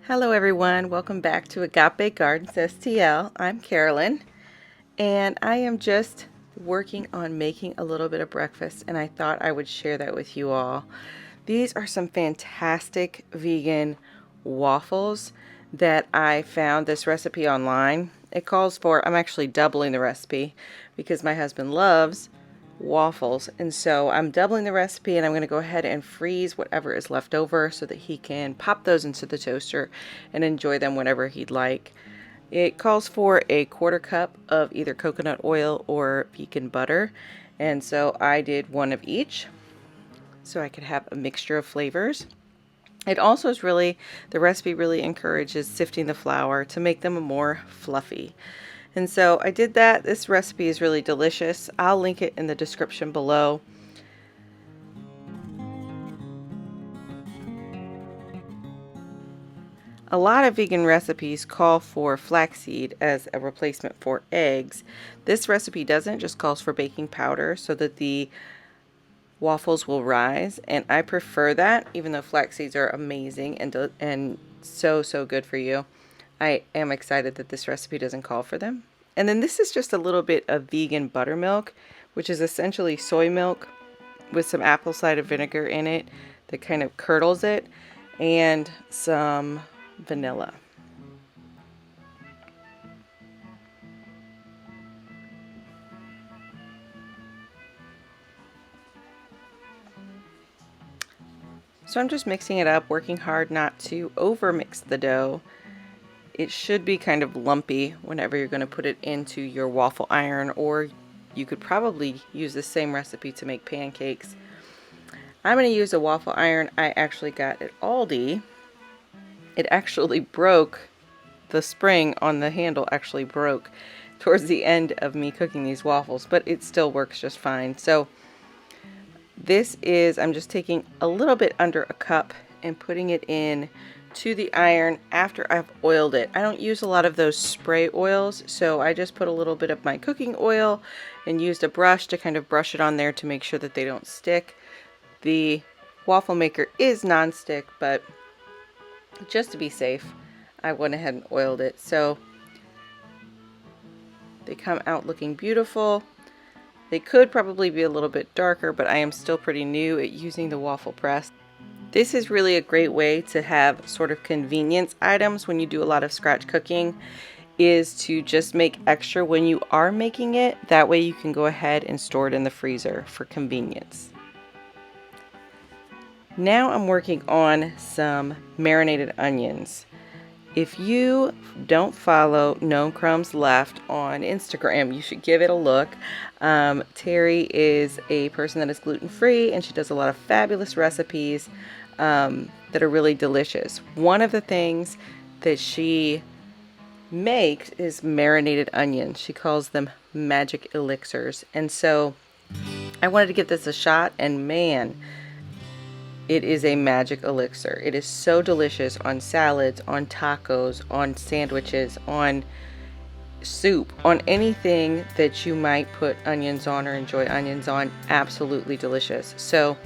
Hello everyone, welcome back to Agape Gardens STL. I'm Carolyn and I am just working on making a little bit of breakfast and I thought I would share that with you all. These are some fantastic vegan waffles that I found this recipe online. It calls for, I'm actually doubling the recipe because my husband loves waffles, and so I'm doubling the recipe and I'm going to go ahead and freeze whatever is left over so that he can pop those into the toaster and enjoy them whenever he'd like. It calls for a 1/4 cup of either coconut oil or vegan butter, and so I did one of each so I could have a mixture of flavors. It also is really, the recipe really encourages sifting the flour to make them more fluffy. And so I did that. This recipe is really delicious. I'll link it in the description below. A lot of vegan recipes call for flaxseed as a replacement for eggs. This recipe doesn't, just calls for baking powder so that the waffles will rise, and I prefer that, even though flax seeds are amazing and so good for you. I am excited that this recipe doesn't call for them. And then this is just a little bit of vegan buttermilk, which is essentially soy milk with some apple cider vinegar in it that kind of curdles it, and some vanilla. So I'm just mixing it up, working hard not to over mix the dough. It should be kind of lumpy whenever you're going to put it into your waffle iron, or you could probably use the same recipe to make pancakes. I'm going to use a waffle iron I actually got at Aldi. It actually broke, the spring on the handle actually broke towards the end of me cooking these waffles, but it still works just fine. So this is, I'm just taking a little bit under a cup and putting it in to the iron after I've oiled it. I don't use a lot of those spray oils, so I just put a little bit of my cooking oil and used a brush to kind of brush it on there to make sure that they don't stick. The waffle maker is non-stick, but just to be safe, I went ahead and oiled it. So they come out looking beautiful. They could probably be a little bit darker, but I am still pretty new at using the waffle press. This is really a great way to have sort of convenience items when you do a lot of scratch cooking, is to just make extra when you are making it. That way you can go ahead and store it in the freezer for convenience. Now I'm working on some marinated onions. If you don't follow No Crumbs Left on Instagram, you should give it a look. Terry is a person that is gluten-free, and she does a lot of fabulous recipes that are really delicious. One of the things that she makes is marinated onions. She calls them magic elixirs. And so I wanted to give this a shot, and man, it is a magic elixir. It is so delicious on salads, on tacos, on sandwiches, on soup, on anything that you might put onions on or enjoy onions on. Absolutely delicious. So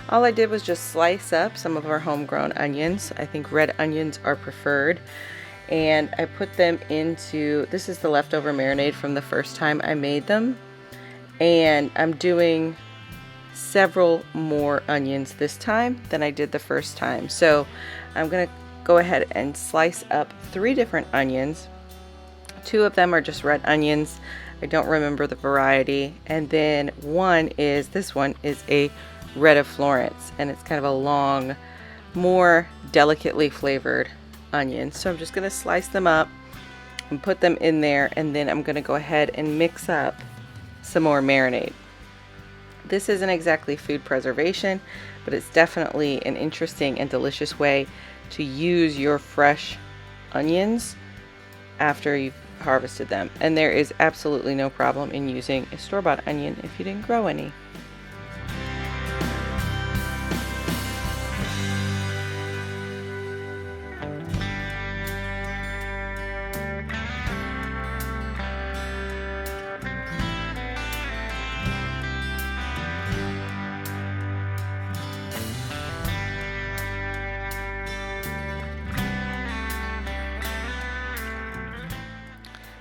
all I did was just slice up some of our homegrown onions. I think red onions are preferred. And I put them into, this is the leftover marinade from the first time I made them. And I'm doing several more onions this time than I did the first time. So I'm going to go ahead and slice up 3 different onions. 2 of them are just red onions. I don't remember the variety. And then this one is a red of Florence, and it's kind of a long, more delicately flavored onion. So I'm just going to slice them up and put them in there, and then I'm going to go ahead and mix up some more marinade. This isn't exactly food preservation, but it's definitely an interesting and delicious way to use your fresh onions after you've harvested them. And there is absolutely no problem in using a store-bought onion if you didn't grow any.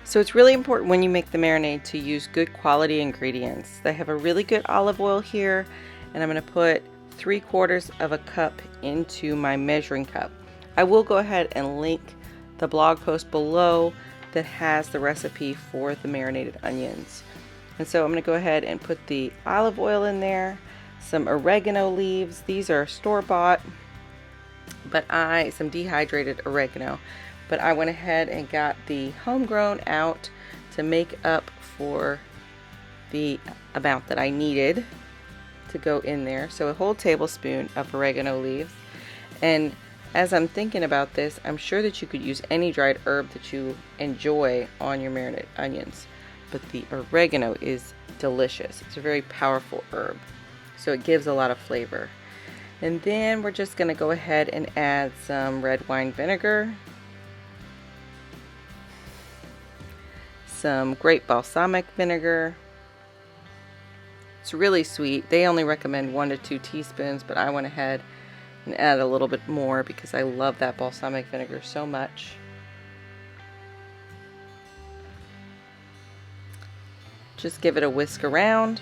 So it's really important when you make the marinade to use good quality ingredients. I have a really good olive oil here, and I'm going to put 3/4 of a cup into my measuring cup. I will go ahead and link the blog post below that has the recipe for the marinated onions. And so I'm going to go ahead and put the olive oil in there, some oregano leaves. These are store-bought, but some dehydrated oregano. But I went ahead and got the homegrown out to make up for the amount that I needed to go in there. So a whole tablespoon of oregano leaves. And as I'm thinking about this, I'm sure that you could use any dried herb that you enjoy on your marinated onions. But the oregano is delicious. It's a very powerful herb, so it gives a lot of flavor. And then we're just going to go ahead and add some red wine vinegar, some grape balsamic vinegar. It's really sweet. They only recommend 1 to 2 teaspoons, but I went ahead and add a little bit more because I love that balsamic vinegar so much. Just give it a whisk around,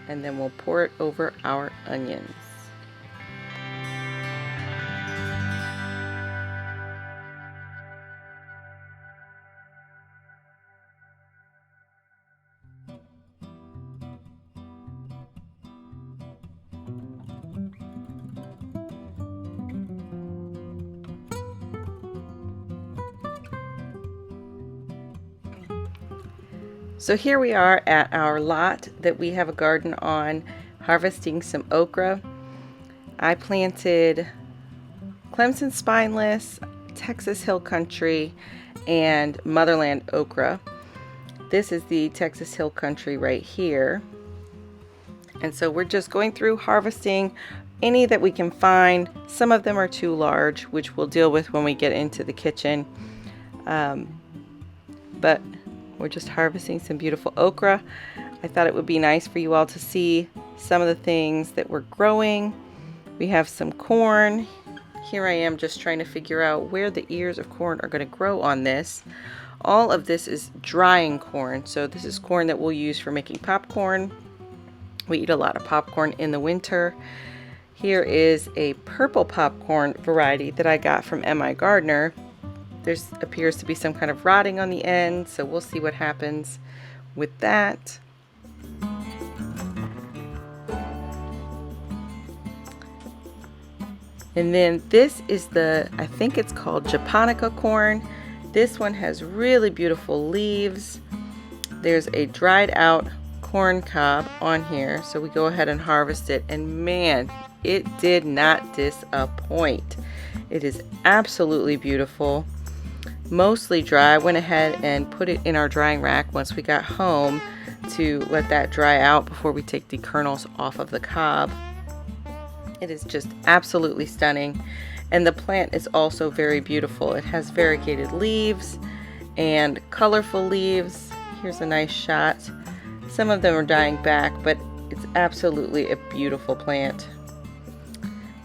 and then we'll pour it over our onions. So here we are at our lot that we have a garden on, harvesting some okra. I planted Clemson Spineless, Texas Hill Country, and Motherland okra. This is the Texas Hill Country right here. And so we're just going through harvesting any that we can find. Some of them are too large, which we'll deal with when we get into the kitchen. But we're just harvesting some beautiful okra. I thought it would be nice for you all to see some of the things that we're growing. We have some corn. Here I am just trying to figure out where the ears of corn are going to grow on this. All of this is drying corn. So this is corn that we'll use for making popcorn. We eat a lot of popcorn in the winter. Here is a purple popcorn variety that I got from M.I. Gardner. There appears to be some kind of rotting on the end, so we'll see what happens with that. And then this is I think it's called japonica corn. This one has really beautiful leaves. There's a dried out corn cob on here, so we go ahead and harvest it, and man, it did not disappoint. It is absolutely beautiful. Mostly dry. I went ahead and put it in our drying rack once we got home to let that dry out before we take the kernels off of the cob. It is just absolutely stunning, and the plant is also very beautiful. It has variegated leaves and colorful leaves. Here's a nice shot. Some of them are dying back, but it's absolutely a beautiful plant.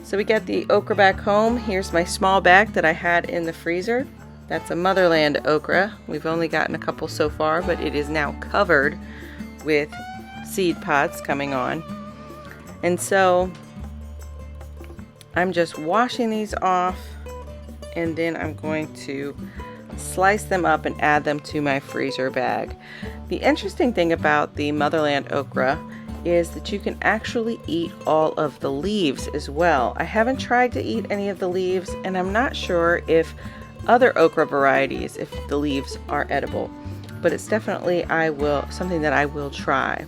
So we got the okra back home. Here's my small bag that I had in the freezer. That's a Motherland okra. We've only gotten a couple so far, but it is now covered with seed pods coming on. And so I'm just washing these off, and then I'm going to slice them up and add them to my freezer bag. The interesting thing about the Motherland okra is that you can actually eat all of the leaves as well. I haven't tried to eat any of the leaves, and I'm not sure if other okra varieties, if the leaves are edible, but it's definitely something that I will try.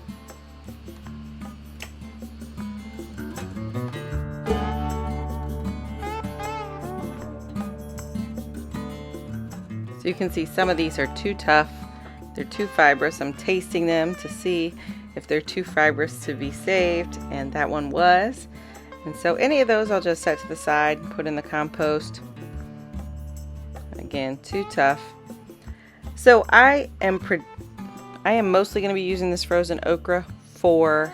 So you can see some of these are too tough, they're too fibrous. I'm tasting them to see if they're too fibrous to be saved, and that one was. And so any of those I'll just set to the side and put in the compost. Again, too tough. So I am mostly going to be using this frozen okra for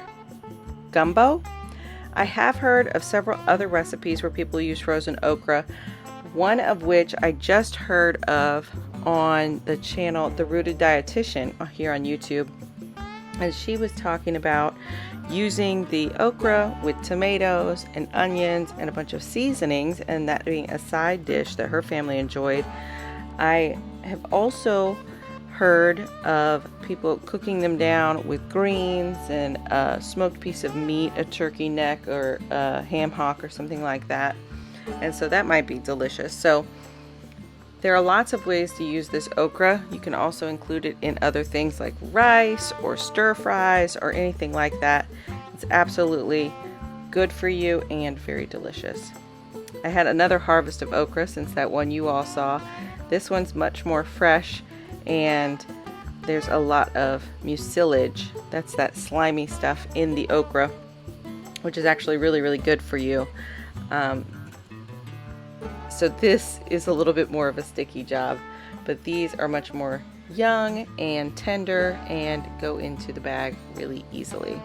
gumbo. I have heard of several other recipes where people use frozen okra one of which I just heard of on the channel The Rooted Dietitian here on YouTube. And she was talking about using the okra with tomatoes and onions and a bunch of seasonings, and that being a side dish that her family enjoyed. I have also heard of people cooking them down with greens and a smoked piece of meat, a turkey neck or a ham hock or something like that. And so that might be delicious. So there are lots of ways to use this okra. You can also include it in other things like rice or stir fries or anything like that. It's absolutely good for you and very delicious. I had another harvest of okra since that one you all saw. This one's much more fresh, and there's a lot of mucilage. That's that slimy stuff in the okra, which is actually really, really good for you. So this is a little bit more of a sticky job, but these are much more young and tender and go into the bag really easily.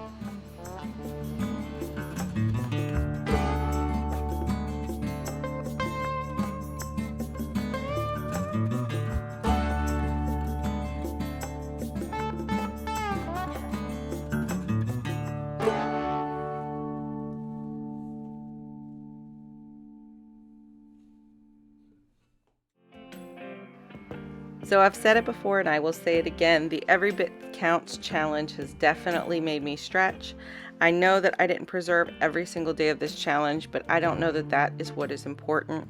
So I've said it before and I will say it again, the Every Bit Counts challenge has definitely made me stretch. I know that I didn't preserve every single day of this challenge, but I don't know that that is what is important.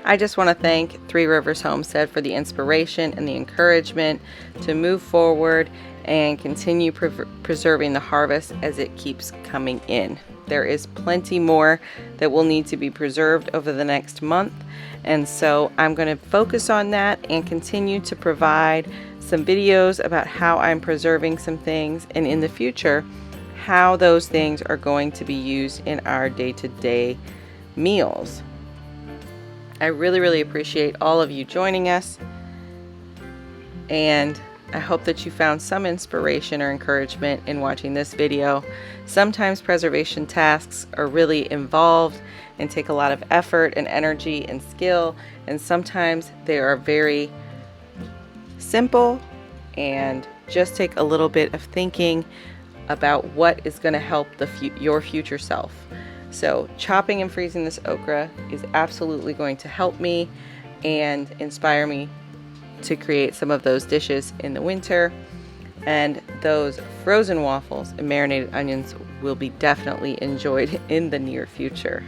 I just want to thank Three Rivers Homestead for the inspiration and the encouragement to move forward and continue preserving the harvest as it keeps coming in. There is plenty more that will need to be preserved over the next month, and so I'm going to focus on that and continue to provide some videos about how I'm preserving some things, and in the future how those things are going to be used in our day-to-day meals. I really, really appreciate all of you joining us, and I hope that you found some inspiration or encouragement in watching this video. Sometimes preservation tasks are really involved and take a lot of effort and energy and skill, and sometimes they are very simple and just take a little bit of thinking about what is going to help your future self. So chopping and freezing this okra is absolutely going to help me and inspire me to create some of those dishes in the winter, and those frozen waffles and marinated onions will be definitely enjoyed in the near future.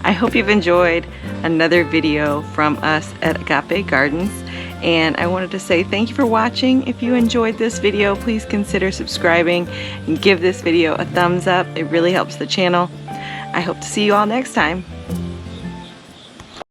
I hope you've enjoyed another video from us at Agape Gardens, and I wanted to say thank you for watching. If you enjoyed this video, please consider subscribing and give this video a thumbs up. It really helps the channel. I hope to see you all next time.